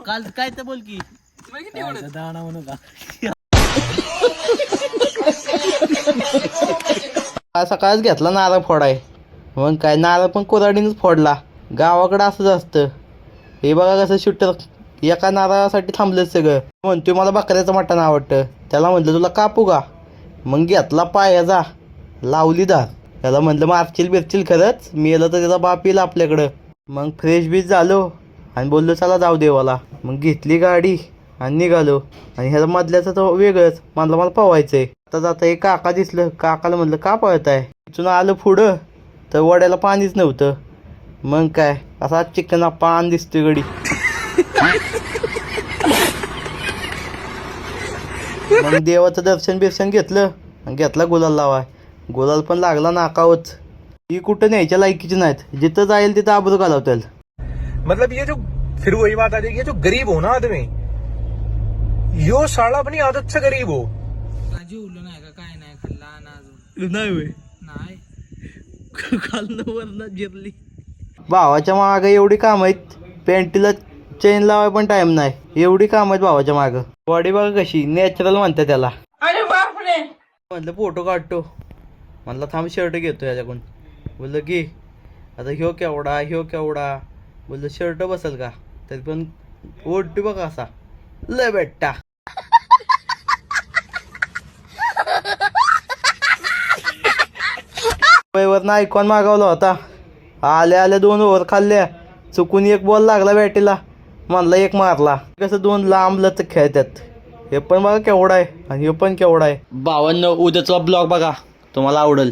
काल काय तर बोल की दाणा म्हणू का सकाळच घेतला नारळ फोडाय, मग काय नारळ पण कोराडीनच फोडला. गावाकडं असंच असतं. हे बघा कसं शूटर एका नारळासाठी थांबलं सगळं. म्हणतोय मला बकऱ्याचं मटण आवडतं. त्याला म्हटलं तुला कापू का? मग घेतला पायाचा, लावली धार. त्याला म्हटलं मारशील बिरशील खरंच, मी येलं तर त्याचा बाप येईल आपल्याकडं. मग फ्रेश बीच झालो आणि बोललो चला जाऊ देवाला. मग घेतली गाडी आणि निघालो. आणि ह्याला मधल्याचं तर वेगळंच, मला पवायचंय. आता जाता एक काका दिसलं. काकाला म्हटलं का पळताय? तिथून आलं पुढं तर वड्याला पाणीच नव्हतं. मग काय असा चिकन पान दिसतोय गडी. मग देवाचं दर्शन बिर्शन घेतलं आणि घेतला गुलाल लावाय. गुलाल पण लागला नाकावच. ही कुठं न्यायच्या लायकीची नाहीत. जिथं जाईल तिथं आबरू घालवतील. मतलब ये जो फिर वही बात आ जाएगी, ये जो गरीब हो ना आदमी, यो साला अपनी आदत से गरीब हो. जेवलो नाही का काय नाही खाल्ला ना नाही नाही खाल्लं वरनं जिरली. भावाच्या मागं एवढी काम आहेत. पॅन्टीला चेन लावाय पण टाइम नाही. एवढी काम आहेत भावाच्या मागं. बॉडी बघा कशी नॅचरल म्हणते त्याला. अरे बापरे. म्हटलं फोटो काढतो. म्हटलं थांब शर्ट घेतो याच्याकडून. बोललं की आता ह्यो केवढा. बोललं शर्ट बसेल का? तरी पण ओढतो बघा असा लय बेट्टा. वरनं आयकॉन मागवला होता. आल्या 2 ओव्हर खाल्ल्या. चुकून एक बॉल लागला बॅटीला. म्हणला एक मारला. कसं 2 लांब लचक खेळतात. हे पण बघा केवढा आहे आणि हे पण केवढा आहे. 52 उद्याचा ब्लॉग बघा, तुम्हाला आवडेल.